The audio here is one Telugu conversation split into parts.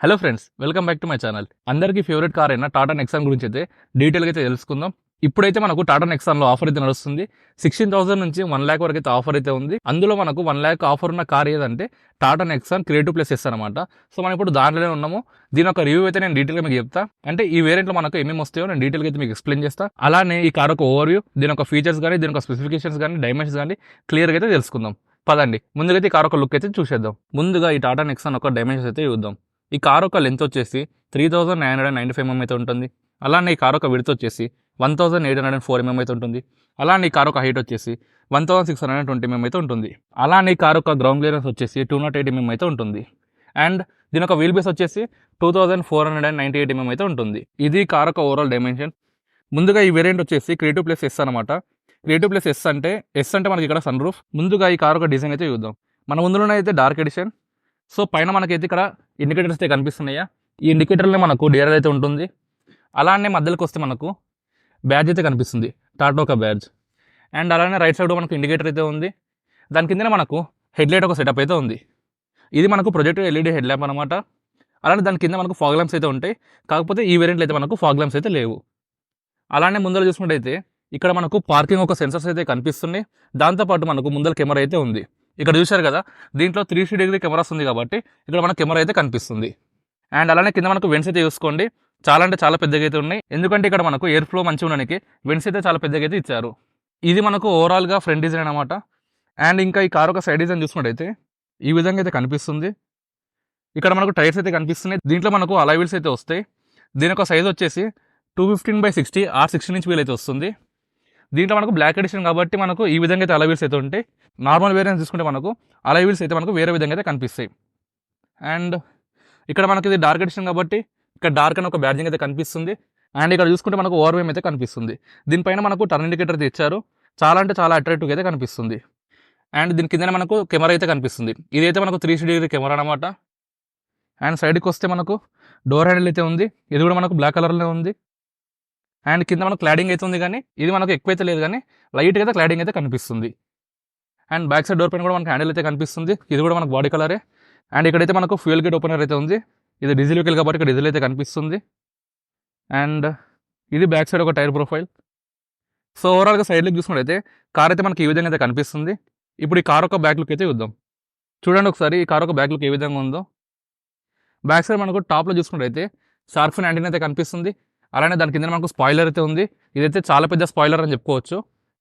Hello friends, welcome back to my channel. అందరికీ ఫేవరెట్ కార్ అయిన టాటా నెక్సాన్ గురించి అయితే డీటెయిల్గా అయితే తెలుసుకుందాం. ఇప్పుడైతే మనకు టాటా నెక్సాన్లో ఆఫర్ అయితే నడుస్తుంది. 16,000 నుంచి 1 lakh వరకు అయితే ఆఫర్ అయితే ఉంది. అందులో మనకు 1 lakh ఆఫర్ ఉన్న కార్ ఏదంటే Tata Nexon creative plus S అనమాట. సో మనం ఇప్పుడు దాంట్లోనే ఉన్నాము. దీని ఒక రివ్యూ అయితే నేను డీటెయిల్గా మీకు చెప్తా. అంటే ఈ వేరియంట్లో మనకు ఏమేమి వస్తాయో నేను డీటెయిల్గా అయితే మీకు ఎక్స్ప్లెయిన్ చేస్తా. అలానే ఈ కార్ ఒక ఓవర్వ్యూ, దీని ఒక ఫీచర్స్ కానీ, దీని ఒక స్పెసిఫికేషన్స్ కానీ, డైమెన్షన్స్ కానీ క్లియర్గా అయితే తెలుసుకుందాం. పదండి, ముందుగా ఈ కార్ ఒక లుక్ అయితే చూసేద్దాం. ముందుగా ఈ టాటా నెక్సాన్ ఒక డైమెన్షన్స్ అయితే చూద్దాం. ఈ కార్ ఒక లెంత్ వచ్చేసి 3995 mm అయితే ఉంటుంది. అలానే ఈ కార్ ఒక విడ్త్ వచ్చేసి 1804 mm అయితే ఉంటుంది. అలానే ఈ కార్ ఒక హైట్ వచ్చేసి 1620 mm అయితే ఉంటుంది. అలానే ఈ కార్ ఒక గ్రౌండ్ క్లియరెన్స్ వచ్చేసి 208 mm అయితే ఉంటుంది. అండ్ దీని ఒక వీల్ బేస్ వచ్చేసి 2498 mm అయితే ఉంటుంది. ఇది కార్ ఒక ఓవరాల్ డైమెన్షన్. ముందుగా ఈ వేరియంట్ వచ్చేసి క్రియేటివ్ ప్లస్ ఎస్ అనమాట. క్రియేటివ్ ప్లస్ ఎస్ అంటే మనకి ఇక్కడ సన్ రూఫ్. ముందుగా ఈ కార్ ఒక డిజైన్ అయితే చూద్దాం. మన ముందులోనే అయితే డార్క్ ఎడిషన్. సో పైన మనకైతే ఇక్కడ ఇండికేటర్స్ అయితే కనిపిస్తున్నాయా. ఈ ఇండికేటర్లో మనకు డిఆర్ఎల్ అయితే ఉంటుంది. అలానే మధ్యలోకి వస్తే మనకు బ్యాడ్జ్ అయితే కనిపిస్తుంది, టాటా ఒక బ్యాడ్జ్. అండ్ అలానే రైట్ సైడ్ మనకు ఇండికేటర్ అయితే ఉంది. దాని కింద మనకు హెడ్లైట్ ఒక సెటప్ అయితే ఉంది. ఇది మనకు ప్రొజెక్టర్ ఎల్ఈడి హెడ్ ల్యాంప్ అనమాట. అలానే దాని కింద మనకు ఫాగ్ ల్యాంప్స్ అయితే ఉంటాయి. కాకపోతే ఈ వేరియంట్లో అయితే మనకు ఫాగ్ ల్యాంప్స్ అయితే లేవు. అలానే ముందర చూసుకుంటే ఇక్కడ మనకు పార్కింగ్ ఒక సెన్సర్స్ అయితే కనిపిస్తున్నాయి. దాంతోపాటు మనకు ముందర కెమెరా అయితే ఉంది. ఇక్కడ చూశారు కదా, దీంట్లో 360 degree కెమెరాస్ ఉంది కాబట్టి ఇక్కడ మనకు కెమెరా అయితే కనిపిస్తుంది. అండ్ అలానే కింద మనకు వెంట్స్ అయితే చూసుకోండి, చాలా అంటే చాలా పెద్దగా అయితే ఉన్నాయి. ఎందుకంటే ఇక్కడ మనకు ఎయిర్ ఫ్లో మంచిగా ఉండడానికి వెంట్స్ అయితే చాలా పెద్దగా అయితే ఇచ్చారు. ఇది మనకు ఓవరాల్గా ఫ్రంట్ డిజైన్ అనమాట. అండ్ ఇంకా ఈ కార్ ఒక సైడ్ డిజైన్ చూసుకుంటే ఈ విధంగా అయితే కనిపిస్తుంది. ఇక్కడ మనకు టైర్స్ అయితే కనిపిస్తున్నాయి. దీంట్లో మనకు అలాయ్ వీల్స్ అయితే వస్తాయి. దీని ఒక సైజ్ వచ్చేసి 215/60 R16 inch వీల్ అయితే వస్తుంది. దీంట్లో మనకు బ్లాక్ ఎడిషన్ కాబట్టి మనకు ఈ విధంగా అయితే అలాయ్ వీల్స్ అయితే ఉంటాయి. నార్మల్ వేరియంట్ చూసుకుంటే మనకు అలాయ్ వీల్స్ అయితే మనకు వేరే విధంగా అయితే కనిపిస్తాయి. అండ్ ఇక్కడ మనకి ఇది డార్క్ ఎడిషన్ కాబట్టి ఇక్కడ డార్క్ అని ఒక బ్యాడ్జింగ్ అయితే కనిపిస్తుంది. అండ్ ఇక్కడ చూసుకుంటే మనకు ఓవర్ వేమ్ అయితే కనిపిస్తుంది. దీనిపైన మనకు టర్న్ ఇండికేటర్ అయితే ఇచ్చారు. చాలా అంటే చాలా అట్రాక్టివ్గా అయితే కనిపిస్తుంది. అండ్ దీని కింద మనకు కెమెరా అయితే కనిపిస్తుంది. ఇదైతే మనకు 360 degree కెమెరా అనమాట. అండ్ సైడ్కి వస్తే మనకు డోర్ హ్యాండిల్ అయితే ఉంది. ఇది కూడా మనకు బ్లాక్ కలర్లో ఉంది. అండ్ కింద మనకు క్లాడింగ్ అయితే ఉంది, కానీ ఇది మనకు ఎక్కువైతే లేదు, కానీ లైట్గా అయితే క్లాడింగ్ అయితే కనిపిస్తుంది. అండ్ బ్యాక్ సైడ్ డోర్ పైన కూడా మనకు హ్యాండిల్ అయితే కనిపిస్తుంది. ఇది కూడా మనకు బాడీ కలరే. అండ్ ఇక్కడైతే మనకు ఫ్యూయల్ గేట్ ఓపెనర్ అయితే ఉంది. ఇది డీజిల్ వెహికల్ కాబట్టి ఇక్కడ డీజిల్ అయితే కనిపిస్తుంది. అండ్ ఇది బ్యాక్ సైడ్ ఒక టైర్ ప్రొఫైల్. సో ఓవరాల్గా సైడ్ లుక్ చూసుకుంటే కార్ అయితే మనకి ఈ విధంగా అయితే కనిపిస్తుంది. ఇప్పుడు ఈ కార్ ఒక బ్యాక్ లుక్ అయితే చూద్దాం. చూడండి ఒకసారి ఈ కార్ ఒక బ్యాక్ లుక్ ఏ విధంగా ఉందో. బ్యాక్ సైడ్ మనకు టాప్లో చూసుకుంటే షార్క్ ఫిన్ యాంటీనా అయితే కనిపిస్తుంది. అలానే దాని కింద మనకు స్పాయిలర్ అయితే ఉంది. ఇదైతే చాలా పెద్ద స్పాయిలర్ అని చెప్పుకోవచ్చు.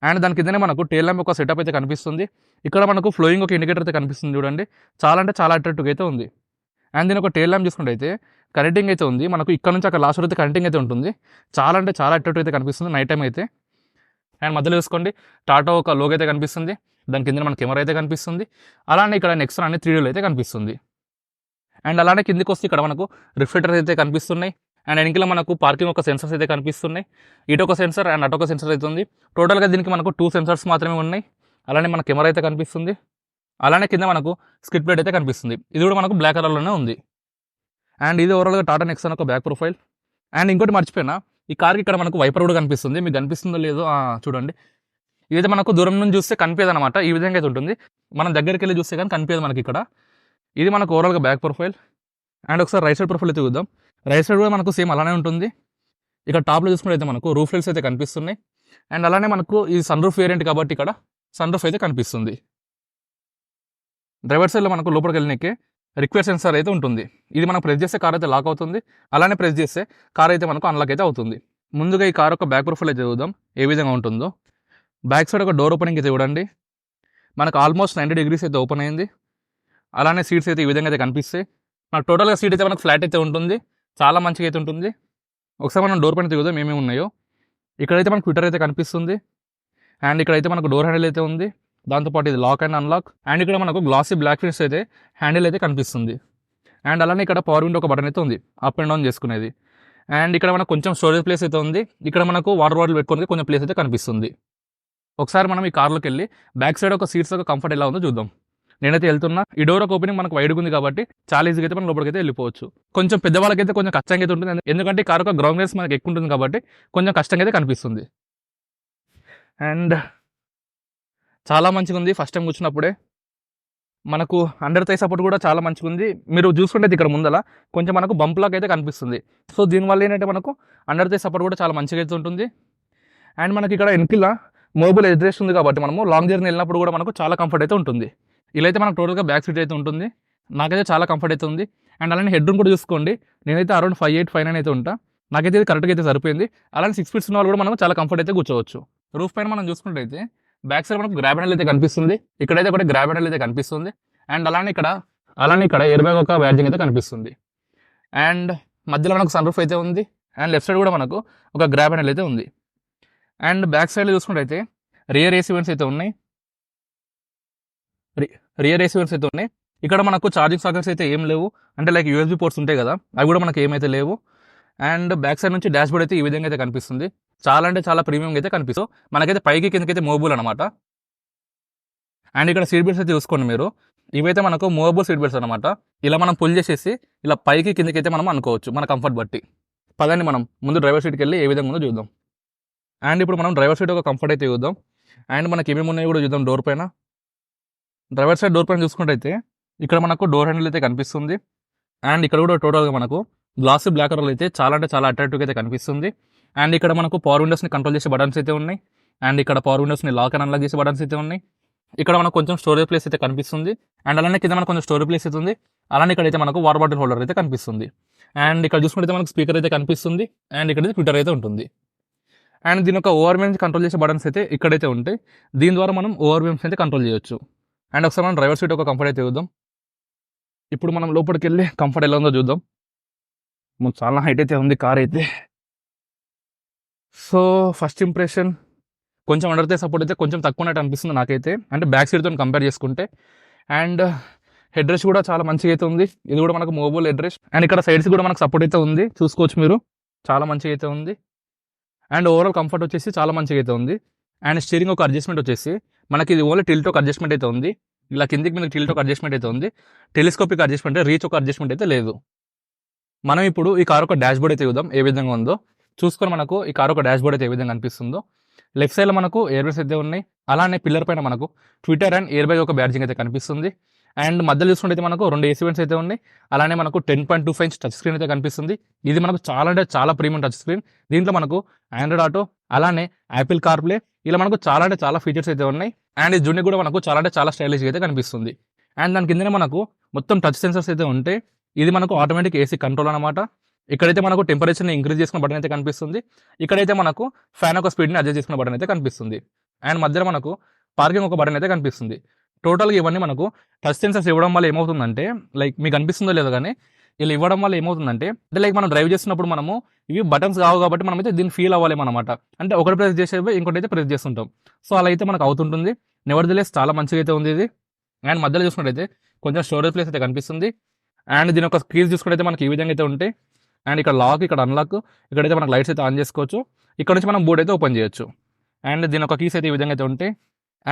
అండ్ దాని కిందనే మనకు టేల్ ల్యాంప్ ఒక సెటప్ అయితే కనిపిస్తుంది. ఇక్కడ మనకు ఫ్లోయింగ్ ఒక ఇండికేటర్ అయితే కనిపిస్తుంది. చూడండి, చాలా అంటే చాలా అట్రాక్టివ్గా అయితే ఉంది. అండ్ దీని ఒక టేల్ ల్యాంప్ చూసుకుంటే కనెక్టింగ్ అయితే ఉంది. మనకు ఇక్కడ నుంచి అక్కడ లాస్ట్ వరకు అయితే కనెక్టింగ్ అయితే ఉంటుంది. చాలా అంటే చాలా అట్రాక్టివ్ అయితే కనిపిస్తుంది నైట్ టైం అయితే. అండ్ మధ్యలో చూసుకోండి టాటా ఒక లోగో అయితే కనిపిస్తుంది. దాని కింద మన కెమెరా అయితే కనిపిస్తుంది. అలానే ఇక్కడ నెక్సాన్ అనే 3Dలో అయితే కనిపిస్తుంది. అండ్ అలానే కిందికి వస్తే ఇక్కడ మనకు రిఫ్లెక్టర్స్ అయితే కనిపిస్తున్నాయి. అండ్ వెనకాల మనకు పార్కింగ్ ఒక సెన్సర్స్ అయితే కనిపిస్తున్నాయి. ఇటు ఒక సెన్సర్ అండ్ అటు ఒక సెన్సర్ అయితే ఉంది. టోటల్గా దీనికి మనకు 2 సెన్సర్స్ మాత్రమే ఉన్నాయి. అలానే మన కెమెరా అయితే కనిపిస్తుంది. అలానే కింద మనకు స్కిడ్ ప్లేట్ అయితే కనిపిస్తుంది. ఇది కూడా మనకు బ్లాక్ కలర్లోనే ఉంది. అండ్ ఇది ఓవరాల్గా టాటా నెక్సాన్ ఒక బ్యాక్ ప్రొఫైల్. అండ్ ఇంకోటి మర్చిపోయినా, ఈ కార్కి ఇక్కడ మనకు వైపర్ కూడా కనిపిస్తుంది. మీకు కనిపిస్తుందో లేదో చూడండి. ఇదైతే మనకు దూరం నుంచి చూస్తే కనిపించదు అనమాట. ఈ విధంగా అయితే ఉంటుంది. మనం దగ్గరికి వెళ్ళి చూస్తే కానీ కనిపించదు మనకి ఇక్కడ. ఇది మనకు ఓవరాల్గా బ్యాక్ ప్రొఫైల్. అండ్ ఒకసారి రైట్ సైడ్ ప్రొఫైల్ అయితే చూద్దాం. రైట్ సైడ్ కూడా మనకు సేమ్ అలానే ఉంటుంది. ఇక్కడ టాప్లో చూసుకుంటే అయితే మనకు రూఫ్ లైట్స్ అయితే కనిపిస్తున్నాయి. అండ్ అలానే మనకు ఈ సన్ రూఫ్ వేరియంట్ కాబట్టి ఇక్కడ సన్ రూఫ్ అయితే కనిపిస్తుంది. డ్రైవర్ సైడ్లో మనకు లోపలికి వెళ్ళినకే రిక్వెస్ట్ సెన్సార్ అయితే ఉంటుంది. ఇది మనం ప్రెస్ చేస్తే కార్ అయితే లాక్ అవుతుంది. అలానే ప్రెస్ చేస్తే కార్ అయితే మనకు అన్లాక్ అయితే అవుతుంది. ముందుగా ఈ కార్ ఒక బ్యాక్ ప్రొఫైల్ అయితే చూద్దాం ఏ విధంగా ఉంటుందో. బ్యాక్ సైడ్ ఒక డోర్ ఓపెనింగ్ అయితే చూడండి. మనకు ఆల్మోస్ట్ 90 degrees అయితే ఓపెన్ అయింది. అలానే సీట్స్ అయితే ఈ విధంగా అయితే కనిపిస్తాయి. మనకు టోటల్గా సీట్ అయితే మనకు ఫ్లాట్ అయితే ఉంటుంది. చాలా మంచిగా అయితే ఉంటుంది. ఒకసారి మనం డోర్ పైన తిరుగుదాం ఏమేమి ఉన్నాయో. ఇక్కడైతే మనకు ట్విట్టర్ అయితే కనిపిస్తుంది. అండ్ ఇక్కడైతే మనకు డోర్ హ్యాండిల్ అయితే ఉంది. దాంతోపాటు ఇది లాక్ అండ్ అన్లాక్. అండ్ ఇక్కడ మనకు గ్లాసీ బ్లాక్ ఫినిష్ అయితే హ్యాండిల్ అయితే కనిపిస్తుంది. అండ్ అలానే ఇక్కడ పవర్ విండో ఒక బటన్ అయితే ఉంది, అప్ అండ్ డౌన్ చేసుకునేది. అండ్ ఇక్కడ మనకు కొంచెం స్టోరేజ్ ప్లేస్ అయితే ఉంది. ఇక్కడ మనకు వాటర్ బాటిల్ పెట్టుకునేది కొంచెం ప్లేస్ అయితే కనిపిస్తుంది. ఒకసారి మనం ఈ కార్లోకి వెళ్ళి బ్యాక్ సైడ్ ఒక సీట్స్ ఒక కంఫర్ట్ ఎలా ఉందో చూద్దాం. నేనైతే వెళ్తున్నా. ఈ డోర్ ఒక ఓపెనింగ్ మనకు వైడ్గా ఉంది కాబట్టి చాలా ఈజీగా అయితే మనం లోపలికి అయితే వెళ్ళిపోవచ్చు. కొంచెం పెద్దవాళ్ళకైతే కొంచెం కష్టంగా అయితే ఉంటుంది. ఎందుకంటే ఈ కార్ ఒక గ్రౌండ్ క్లియరెన్స్ మనకి ఎక్కువ ఉంటుంది కాబట్టి కొంచెం కష్టంగా అయితే కనిపిస్తుంది. అండ్ చాలా మంచిగా ఉంది ఫస్ట్ టైం కూర్చున్నప్పుడే. మనకు అండర్ థై సపోర్ట్ కూడా చాలా మంచిగా ఉంది. మీరు చూసుకుంటే ఇక్కడ ముందల కొంచెం మనకు బంప్ లాగా అయితే కనిపిస్తుంది. సో దీనివల్ల ఏంటంటే మనకు అండర్ థై సపోర్ట్ కూడా చాలా మంచిగా అయితే ఉంటుంది. అండ్ మనకి ఇక్కడ వెనకిల మూవబుల్ హెడ్ రెస్ట్ ఉంది కాబట్టి మనము లాంగ్ జర్నీ వెళ్ళినప్పుడు కూడా మనకు చాలా కంఫర్ట్ అయితే ఉంటుంది. ఇలా అయితే మనకు టోటల్గా బ్యాక్ సీట్ అయితే ఉంటుంది. నాకైతే చాలా కంఫర్ట్ అయితే ఉంది. అండ్ అలానే హెడ్ రూమ్ కూడా చూసుకోండి, నేనైతే అరౌండ్ 5'8", 5'9" అయితే ఉంటా. నాకైతే ఇది కరెక్ట్గా అయితే సరిపోయింది. అలానే 6 ఫీట్స్ ఉన్న వాళ్ళు కూడా మనం చాలా కంఫర్ట్ అయితే కూర్చోవచ్చు. రూఫ్ పైన మనం చూసుకుంటే అయితే బ్యాక్ సైడ్ మనకు గ్రాబ్ హ్యాండిల్ అయితే కనిపిస్తుంది. ఇక్కడైతే ఒకటి గ్రాబ్ హ్యాండిల్ అయితే కనిపిస్తుంది. అండ్ అలానే ఇక్కడ ఎయిర్ బ్యాగ్ ఒక బ్యాడ్జింగ్ అయితే కనిపిస్తుంది. అండ్ మధ్యలో మనకు సన్ రూఫ్ అయితే ఉంది. అండ్ లెఫ్ట్ సైడ్ కూడా మనకు ఒక గ్రాబ్ హ్యాండిల్ అయితే ఉంది. అండ్ బ్యాక్ సైడ్లో చూసుకుంటే అయితే రియర్ ఏసీ వెంట్స్ అయితే ఉన్నాయి. ఇక్కడ మనకు ఛార్జింగ్ సాకెట్స్ అయితే ఏం లేవు, అంటే లైక్ యూఎస్బీ పోర్ట్స్ ఉంటాయి కదా, అవి కూడా మనకి ఏమైతే లేవు. అండ్ బ్యాక్ సైడ్ నుంచి డాష్ బోర్డ్ అయితే ఈ విధంగా అయితే కనిపిస్తుంది. చాలా అంటే చాలా ప్రీమియం అయితే కనిపిస్తుంది. మనకైతే పైకి కిందకైతే మూవబుల్ అనమాట. అండ్ ఇక్కడ సీట్ బెల్ట్స్ అయితే చూసుకోండి మీరు, ఇవైతే మనకు మూవబుల్ సీట్ బెల్ట్స్ అనమాట. ఇలా మనం పుల్ చేసేసి ఇలా పైకి కిందకి అయితే మనం అనుకోవచ్చు మన కంఫర్ట్ బట్టి. పదండి మనం ముందు డ్రైవర్ సీట్కి వెళ్ళి ఏ విధంగా ఉందో చూద్దాం. అండ్ ఇప్పుడు మనం డ్రైవర్ సీట్ ఒక కంఫర్ట్ అయితే చూద్దాం. అండ్ మనకి ఏమేమి ఉన్నాయో కూడా చూద్దాం. డోర్ పైన, డ్రైవర్ సైడ్ డోర్ పైన చూసుకుంటే అయితే ఇక్కడ మనకు డోర్ హ్యాండిల్ అయితే కనిపిస్తుంది. అండ్ ఇక్కడ కూడా టోటల్గా మనకు గ్లాస్ బ్లాక్ కలర్ అయితే చాలా అంటే చాలా అట్రాక్టివ్గా అయితే కనిపిస్తుంది. అండ్ ఇక్కడ మనకు పవర్ విండోస్ని కంట్రోల్ చేసే బటన్స్ అయితే ఉన్నాయి. అండ్ ఇక్కడ పవర్ విండోస్ని లాక్ అండ్ అన్లాక్ చేసే బటన్స్ అయితే ఉన్నాయి. ఇక్కడ మనకు కొంచెం స్టోరేజ్ ప్లేస్ అయితే కనిపిస్తుంది. అండ్ అలానే కింద మనకు కొంచెం స్టోరేజ్ ప్లేస్ అయితే ఉంది. అలానే ఇక్కడైతే మనకు వాటర్ బాటిల్ హోల్డర్ అయితే కనిపిస్తుంది. అండ్ ఇక్కడ చూసుకుంటే మనకు స్పీకర్ అయితే కనిపిస్తుంది. అండ్ ఇక్కడ ట్విట్టర్ అయితే ఉంటుంది. అండ్ దీని యొక్క ఓవర్వేమ్స్ కంట్రోల్ చేసే బటన్స్ అయితే ఇక్కడైతే ఉంటాయి. దీని ద్వారా మనం ఓవర్వేమ్స్ అయితే కంట్రోల్ చేయొచ్చు. అండ్ ఒకసారి మనం డ్రైవర్ సీట్ ఒక కంఫర్ట్ అయితే చూద్దాం. ఇప్పుడు మనం లోపలికి వెళ్ళి కంఫర్ట్ ఎలా ఉందో చూద్దాం. చాలా హైట్ అయితే ఉంది కార్ అయితే. సో ఫస్ట్ ఇంప్రెషన్ కొంచెం అండర్తే సపోర్ట్ అయితే కొంచెం తక్కువ ఉన్నట్టు అనిపిస్తుంది నాకైతే, అంటే బ్యాక్ సీట్తో కంపేర్ చేసుకుంటే. అండ్ హెడ్ రెస్ట్ కూడా చాలా మంచిగా అయితే ఉంది. ఇది కూడా మనకు మూవబుల్ హెడ్ రెస్ట్. అండ్ ఇక్కడ సైడ్స్ కూడా మనకు సపోర్ట్ అయితే ఉంది, చూసుకోవచ్చు మీరు, చాలా మంచిగా అయితే ఉంది. అండ్ ఓవరాల్ కంఫర్ట్ వచ్చేసి చాలా మంచిగా అయితే ఉంది. అండ్ స్టీరింగ్ ఒక అడ్జస్ట్మెంట్ వచ్చేసి మనకి ఇది ఓన్లీ టిల్ట్ ఒక అడ్జస్ట్మెంట్ అయితే ఉంది. ఇలా కిందికి మీద టిల్ట్ ఒక అడ్జస్ట్మెంట్ అయితే ఉంది. టెలిస్కోపిక్ అడ్జస్ట్మెంట్, రీచ్ ఒక అడ్జస్ట్మెంట్ అయితే లేదు. మనం ఇప్పుడు ఈ కార్ ఒక డాష్ బోర్డ్ అయితే చూద్దాం ఏ విధంగా ఉందో. చూసుకొని మనకు ఈ కార్ ఒక డాష్ బోర్డ్ అయితే ఏ విధంగా అనిపిస్తుందో. లెఫ్ట్ సైడ్లో మనకు ఎయిర్ బ్యాగ్స్ అయితే ఉన్నాయి. అలానే పిల్లర్ పైన మనకు ట్విట్టర్ అండ్ ఎయిర్ బ్యాగ్ ఒక బ్యాడ్జింగ్ అయితే కనిపిస్తుంది. అండ్ మధ్యలో చూసుకుంటే మనకు 2 ఏసీ వెంట్స్ అయితే ఉన్నాయి. అలానే మనకు 10.25 ఇంచ్ టచ్ స్క్రీన్ అయితే కనిపిస్తుంది. ఇది మనకు చాలా అంటే చాలా ప్రీమియం టచ్ స్క్రీన్. దీంట్లో మనకు ఆండ్రాయిడ్ ఆటో, అలానే యాపిల్ కార్ప్లే, ఇలా మనకు చాలా అంటే చాలా ఫీచర్స్ అయితే ఉన్నాయి. అండ్ ఈ జున్ని కూడా మనకు చాలా అంటే చాలా స్టైలిష్గా అయితే కనిపిస్తుంది. అండ్ దాని కిందనే మనకు మొత్తం టచ్ సెన్సర్స్ అయితే ఉంటాయి. ఇది మనకు ఆటోమేటిక్ ఏసీ కంట్రోల్ అనమాట. ఇక్కడైతే మనకు టెంపరేచర్ని ఇంక్రీజ్ చేసుకున్న బటన్ అయితే కనిపిస్తుంది. ఇక్కడైతే మనకు ఫ్యాన్ ఒక స్పీడ్ని అడ్జస్ట్ చేసుకున్న బటన్ అయితే కనిపిస్తుంది. అండ్ మధ్యలో మనకు పార్కింగ్ ఒక బటన్ అయితే కనిపిస్తుంది. టోటల్గా ఇవన్నీ మనకు టచ్ సెన్సర్స్ ఇవ్వడం వల్ల ఏమవుతుందంటే, లైక్ మీకు అనిపిస్తుందో లేదో కానీ ఇలా ఇవ్వడం వల్ల ఏమవుతుందంటే, అంటే లైక్ మనం డ్రైవ్ చేస్తున్నప్పుడు మనము ఇవి బటన్స్ కావు కాబట్టి మనమైతే దీన్ని ఫీల్ అవ్వాలేమన్నమాట. అంటే ఒకటి ప్రెస్ చేసేవి ఇంకోటి అయితే ప్రెస్ చేస్తుంటాం. సో అలా అయితే మనకు అవుతుంటుంది. నెవర్దిలెస్ చాలా మంచిగా అయితే ఉంది ఇది. అండ్ మధ్యలో చూసుకుంటే కొంచెం స్టోరేజ్ ప్లేస్ అయితే కనిపిస్తుంది. అండ్ దీని ఒక కీస్ చూసుకుంటే మనకి ఈ విధంగా అయితే ఉంటాయి. అండ్ ఇక్కడ లాక్, ఇక్కడ అన్లాక్, ఇక్కడైతే మనకు లైట్స్ అయితే ఆన్ చేసుకోవచ్చు. ఇక్కడ నుంచి మనం బోర్డ్ అయితే ఓపెన్ చేయొచ్చు. అండ్ దీని ఒక కీస్ అయితే ఈ విధంగా అయితే ఉంటాయి.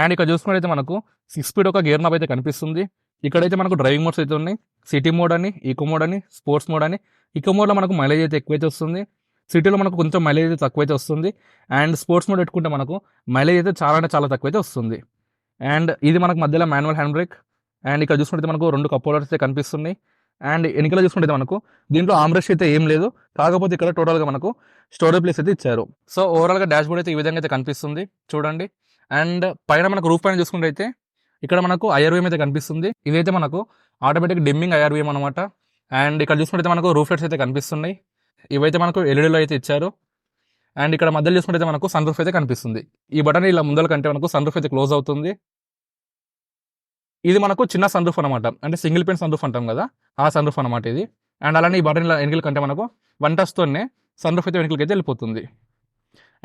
అండ్ ఇక్కడ చూసుకుంటే మనకు 6 స్పీడ్ ఒక గేర్ నాబ్ అయితే కనిపిస్తుంది. ఇక్కడైతే మనకు డ్రైవింగ్ మోడ్స్ అయితే ఉన్నాయి. సిటీ మోడ్ అని, ఈకో మోడ్ అని, స్పోర్ట్స్ మోడ్ అని. ఈకో మోడ్లో మనకు మైలేజ్ అయితే ఎక్కువైతే వస్తుంది. సిటీలో మనకు కొంచెం మైలేజ్ అయితే తక్కువైతే వస్తుంది. అండ్ స్పోర్ట్స్ మోడ్ పెట్టుకుంటే మనకు మైలేజ్ అయితే చాలా అంటే చాలా తక్కువైతే వస్తుంది. అండ్ ఇది మనకు మధ్యలో మాన్యువల్ హ్యాండ్ బ్రేక్. అండ్ ఇక్కడ చూసుకుంటే మనకు 2 కప్ హోల్డర్స్ అయితే కనిపిస్తున్నాయి. అండ్ వెనకాల చూసుకుంటే మనకు దీంట్లో ఆమ్రెస్ట్ అయితే ఏం లేదు, కాకపోతే ఇక్కడ టోటల్గా మనకు స్టోరేజ్ ప్లేస్ అయితే ఇచ్చారు. సో ఓవరాల్గా డాష్ బోర్డ్ అయితే ఈ విధంగా అయితే కనిపిస్తుంది చూడండి. అండ్ పైన మనకు రూఫ్ పైన చూసుకుంటే అయితే ఇక్కడ మనకు ఐఆర్వీఎం అయితే కనిపిస్తుంది. ఇదైతే మనకు ఆటోమేటిక్ డిమ్మింగ్ ఐఆర్వీఎం అనమాట. అండ్ ఇక్కడ చూసుకుంటే మనకు రూఫ్ లైట్స్ అయితే కనిపిస్తున్నాయి. ఇవైతే మనకు ఎల్ఈడీలో అయితే ఇచ్చారు. అండ్ ఇక్కడ మధ్యలో చూసుకుంటే మనకు సన్ రూఫ్ అయితే కనిపిస్తుంది. ఈ బటన్ ఇలా ముందల కంటే మనకు సన్ రూఫ్ అయితే క్లోజ్ అవుతుంది. ఇది మనకు చిన్న సన్ రూఫ్ అనమాట, అంటే సింగిల్ పెన్ సన్ రూఫ్ అంటాం కదా, ఆ సన్ రూఫ్ అనమాట ఇది. అండ్ అలానే ఈ బటన్ వెనుకల కంటే మనకు 1 టచ్తోనే సన్ రూఫ్ అయితే వెనుకలకి అయితే వెళ్ళిపోతుంది.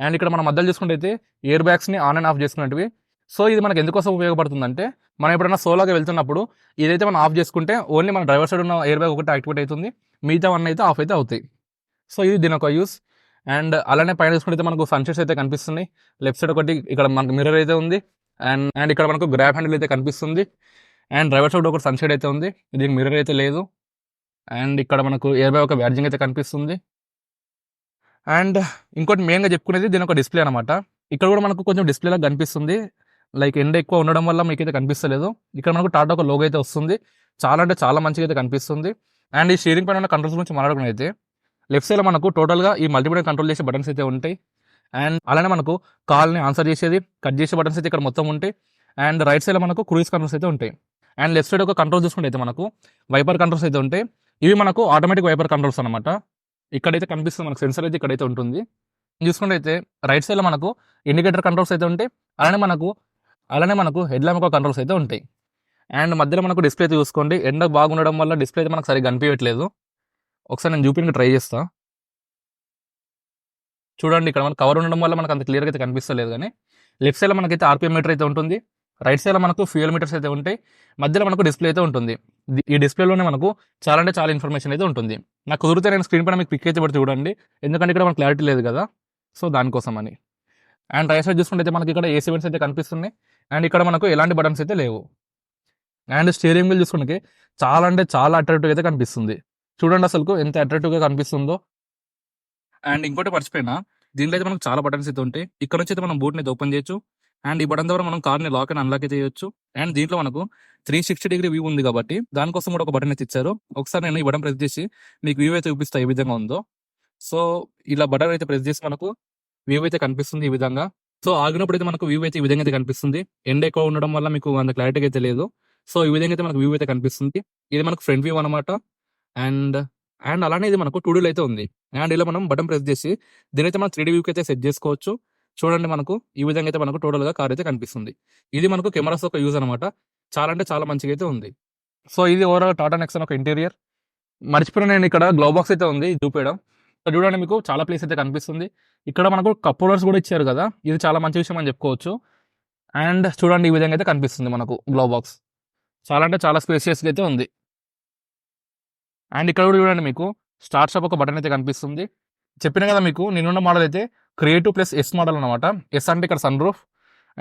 అండ్ ఇక్కడ మనం మధ్యలో చూసుకుంటే అయితే ఎయిర్ బ్యాగ్స్ని ఆన్ అండ్ ఆఫ్ చేసుకున్నట్టువి. సో ఇది మనకు ఎందుకోసం ఉపయోగపడుతుందంటే, మనం ఎప్పుడైనా సోలోగా వెళ్తున్నప్పుడు ఇదైతే మనం ఆఫ్ చేసుకుంటే ఓన్లీ మన డ్రైవర్ సైడ్ ఉన్న ఎయిర్ బ్యాగ్ ఒకటి యాక్టివేట్ అవుతుంది, మిగతా వన్ అయితే ఆఫ్ అయితే అవుతాయి. సో ఇది దీని ఒక యూస్. అండ్ అలానే పైన చూసుకుంటే మనకు సన్షెట్స్ అయితే కనిపిస్తున్నాయి. లెఫ్ట్ సైడ్ ఒకటి ఇక్కడ మనకు మిర్రర్ అయితే ఉంది. అండ్ ఇక్కడ మనకు గ్రాబ్ హ్యాండిల్ అయితే కనిపిస్తుంది. అండ్ డ్రైవర్ సైడ్ ఒకటి సన్షెడ్ అయితే ఉంది, దీనికి మిర్రర్ అయితే లేదు. అండ్ ఇక్కడ మనకు ఎయిర్ బ్యాగ్ ఒక బ్యాడ్జింగ్ అయితే కనిపిస్తుంది. అండ్ ఇంకోటి మెయిన్గా చెప్పుకునేది దీని ఒక డిస్ప్లే అనమాట. ఇక్కడ కూడా మనకు కొంచెం డిస్ప్లేలా కనిపిస్తుంది. లైక్ ఎండ ఎక్కువ ఉండడం వల్ల మీకైతే కనిపిస్తలేదు. ఇక్కడ మనకు టాటా ఒక లోగో అయితే వస్తుంది. చాలా అంటే చాలా మంచిగా అయితే కనిపిస్తుంది. అండ్ ఈ స్టీరింగ్ పైన ఉన్న కంట్రోల్స్ గురించి మాట్లాడుకున్నైతే లెఫ్ట్ సైడ్లో మనకు టోటల్గా ఈ మల్టీమీడియా కంట్రోల్ చేసే బటన్స్ అయితే ఉంటాయి. అండ్ అలానే మనకు కాల్ని ఆన్సర్ చేసేది, కట్ చేసే బటన్స్ అయితే ఇక్కడ మొత్తం ఉంటాయి. అండ్ రైట్ సైడ్లో మనకు క్రూయిజ్ కంట్రోల్స్ అయితే ఉంటాయి. అండ్ లెఫ్ట్ సైడ్ ఒక కంట్రోల్ చూసుకుంటే అయితే మనకు వైపర్ కంట్రోల్స్ అయితే ఉంటాయి. ఇవి మనకు ఆటోమేటిక్ వైపర్ కంట్రోల్స్ అనమాట. ఇక్కడైతే కనిపిస్తుంది మనకు సెన్సర్ అయితే ఇక్కడైతే ఉంటుంది. చూసుకుంటే అయితే రైట్ సైడ్లో మనకు ఇండికేటర్ కంట్రోల్స్ అయితే ఉంటాయి. అలానే మనకు హెడ్ ల్యాంప్ కంట్రోల్స్ అయితే ఉంటాయి. అండ్ మధ్యలో మనకు డిస్ప్లే అయితే చూసుకోండి. ఎండ బాగుండడం వల్ల డిస్ప్లే అయితే మనకు సరిగ్గా కనిపించట్లేదు. ఒకసారి నేను చూపించడానికి ట్రై చేస్తా. చూడండి, ఇక్కడ మనకు కవర్ ఉండడం వల్ల మనకు అంత క్లియర్గా అయితే కనిపిస్తలేదు. కానీ లెఫ్ట్ సైడ్లో మనకైతే ఆర్పిఎం మీటర్ అయితే ఉంటుంది. రైట్ సైడ్లో మనకు ఫ్యూయల్ మీటర్స్ అయితే ఉంటాయి. మధ్యలో మనకు డిస్ప్లే అయితే ఉంటుంది. ఈ డిస్ప్లేలోనే మనకు చాలా అంటే చాలా ఇన్ఫర్మేషన్ అయితే ఉంటుంది. నాకు కుదిరితే నేను స్క్రీన్ పైన మీకు పిక్ అయితే పెడితే చూడండి, ఎందుకంటే ఇక్కడ మనకు క్లారిటీ లేదు కదా, సో దానికోసం అని. అండ్ రైట్ సైడ్ చూసుకుంటే మనకి ఇక్కడ ఏసీ వెంట్స్ అయితే కనిపిస్తున్నాయి. అండ్ ఇక్కడ మనకు ఎలాంటి బటన్స్ అయితే లేవు. అండ్ స్టీరింగ్ వీల్ చూసుకుంటే చాలా అంటే చాలా అట్రాక్టివ్ అయితే కనిపిస్తుంది. చూడండి అసలు ఎంత అట్రాక్టివ్గా కనిపిస్తుందో. అండ్ ఇంకోటి మర్చిపోయినా, దీంట్లో అయితే మనకు చాలా బటన్స్ అయితే ఉంటాయి. ఇక్కడ నుంచి అయితే మనం బూట్ని అయితే ఓపెన్ చేయొచ్చు. అండ్ ఈ బటన్ ద్వారా మనం కార్ని లాక్ అండ్ అన్లాక్ అయితే చేయొచ్చు. అండ్ దీంట్లో మనకు 360 డిగ్రీ వ్యూ ఉంది కాబట్టి దానికోసం కూడా ఒక బటన్ అయితే ఇచ్చారు. ఒకసారి నేను ఈ బటన్ ప్రెస్ చేసి మీకు వ్యూ అయితే చూపిస్తా ఏ విధంగా ఉందో. సో ఇలా బటన్ అయితే ప్రెస్ చేసి మనకు వ్యూ అయితే కనిపిస్తుంది ఈ విధంగా. సో ఆగినప్పుడు అయితే మనకు వ్యూ అయితే ఈ విధంగా అయితే కనిపిస్తుంది. ఎండ ఎక్కువ ఉండడం వల్ల మీకు అంత క్లారిటీగా అయితే లేదు. సో ఈ విధంగా అయితే మనకు వ్యూ అయితే కనిపిస్తుంది. ఇది మనకు ఫ్రంట్ వ్యూ అనమాట. అండ్ అలానే ఇది మనకు 2Dలో అయితే ఉంది. అండ్ ఇలా మనం బటన్ ప్రెస్ చేసి దీనైతే మనం 3D వ్యూకి అయితే సెట్ చేసుకోవచ్చు. చూడండి, మనకు ఈ విధంగా అయితే మనకు టోటల్గా కార్ అయితే కనిపిస్తుంది. ఇది మనకు కెమెరాస్ ఒక యూజ్ అనమాట. చాలా అంటే చాలా మంచిగా అయితే ఉంది. సో ఇది ఓవరాల్ టాటా నెక్సన్ ఒక ఇంటీరియర్. మర్చిపోయిన నేను ఇక్కడ గ్లో బాక్స్ అయితే ఉంది చూపించడం. చూడండి, మీకు చాలా ప్లేస్ అయితే కనిపిస్తుంది. ఇక్కడ మనకు కప్ హోల్డర్స్ కూడా ఇచ్చారు కదా, ఇది చాలా మంచి విషయం అని చెప్పుకోవచ్చు. అండ్ చూడండి, ఈ విధంగా అయితే కనిపిస్తుంది మనకు గ్లో బాక్స్. చాలా అంటే చాలా స్పేసియస్గా అయితే ఉంది. అండ్ ఇక్కడ కూడా చూడండి, మీకు స్టార్ట్ షాప్ ఒక బటన్ అయితే కనిపిస్తుంది. చెప్పిన కదా మీకు నేనున్న మోడల్ అయితే క్రియేటివ్ ప్లస్ ఎస్ మోడల్ అనమాట. ఎస్ అంటే ఇక్కడ సన్ రూఫ్.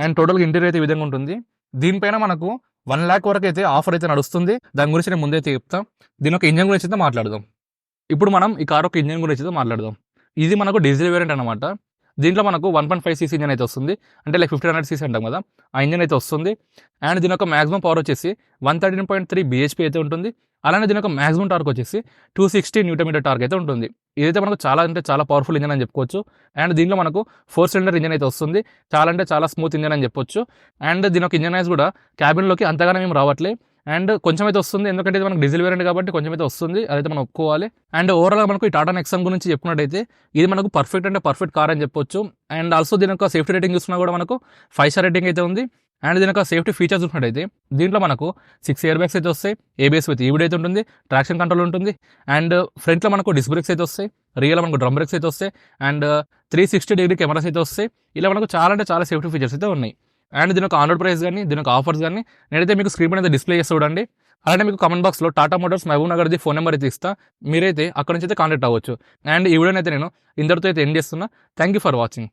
అండ్ టోటల్గా ఇంటీరియర్ అయితే ఈ విధంగా ఉంటుంది. దీనిపైన మనకు 1 lakh వరకు అయితే ఆఫర్ అయితే నడుస్తుంది. దాని గురించి నేను ముందైతే చెప్తాం. దీని ఒక ఇంజన్ గురించి అయితే మాట్లాడదాం. ఇప్పుడు మనం ఈ కార్ ఒక ఇంజన్ గురించి అయితే మాట్లాడదాం. ఇది మనకు డీజిల్ వేరియంట్ అనమాట. దీంట్లో మనకు 1.5cc ఇంజన్ అయితే వస్తుంది. అంటే లైక్ 1500cc అంటాం కదా, ఆ ఇంజన్ అయితే వస్తుంది. అండ్ దీని యొక్క మాక్సిమం పవర్ వచ్చేసి 113.3 bhp అయితే ఉంటుంది. అలానే దీని యొక్క మాక్సిమం టార్క్ వచ్చేసి 260 Nm టార్క్ అయితే ఉంటుంది. ఇదైతే మనకు చాలా అంటే చాలా పవర్ఫుల్ ఇంజన్ అని చెప్పుకోవచ్చు. అండ్ దీంట్లో మనకు 4 సిలిండర్ ఇంజన్ అయితే వస్తుంది. చాలా అంటే చాలా స్మూత్ ఇంజన్ అని చెప్పొచ్చు. అండ్ దీని యొక్క ఇంజన్ కూడా క్యాబిన్లోకి అంతగానే మేము రావట్లేదు. అండ్ కొంచెం అయితే వస్తుంది, ఎందుకంటే ఇది మనకు డీజిల్ వేరియంట్ కాబట్టి కొంచెం అయితే వస్తుంది, అదైతే మనం ఒప్పుకోవాలి. అండ్ ఓవరాల్గా మనకు ఈ టాటా నెక్సన్ గురించి చెప్పుకున్నట్టయితే ఇది మనకు పర్ఫెక్ట్ అంటే పర్ఫెక్ట్ కార్ అని చెప్పొచ్చు. అండ్ ఆల్సో దీని యొక్క సేఫ్టీ రేటింగ్ చూసినా కూడా మనకు 5 స్టార్ రేటింగ్ అయితే ఉంది. అండ్ దీని యొక్క సేఫ్టీ ఫీచర్స్ చూసినట్టయితే దీంట్లో మనకు 6 ఎయిర్ బ్యాగ్స్ అయితే వస్తాయి. ఏబిఎస్ విత్ ఈవిడ్ అయితే ఉంటుంది. ట్రాక్షన్ కంట్రోల్ ఉంటుంది. అండ్ ఫ్రంట్లో మనకు డిస్క్ బ్రేక్స్ అయితే వస్తాయి. రియల్ మనకు డ్రమ్ బ్రేక్స్ అయితే వస్తాయి. అండ్ 360 డిగ్రీ కెమెరాస్ అయితే వస్తాయి. ఇలా మనకు చాలా అంటే చాలా సేఫ్టీ ఫీచర్స్ అయితే ఉన్నాయి. అండ్ దీని యొక్క ఆన్-రోడ్ ప్రైస్ కానీ దీని యొక్క ఆఫర్స్ కానీ నేనైతే మీకు స్క్రీన్ మీద డిస్ప్లే చేసి చూడండి. అలానే మీకు కామెంట్ బాక్స్లో టాటా మోటార్స్ మహబూబ్ నగర్ది ఫోన్ నెంబర్ అయితే ఇస్తా. మీరైతే అక్కడ నుంచి అయితే కాంటాక్ట్ అవ్వచ్చు. అండ్ ఈ వీడియోని అయితే నేను ఇంతటితో అయితే ఎండ్ చేస్తున్నా. Thank you for watching.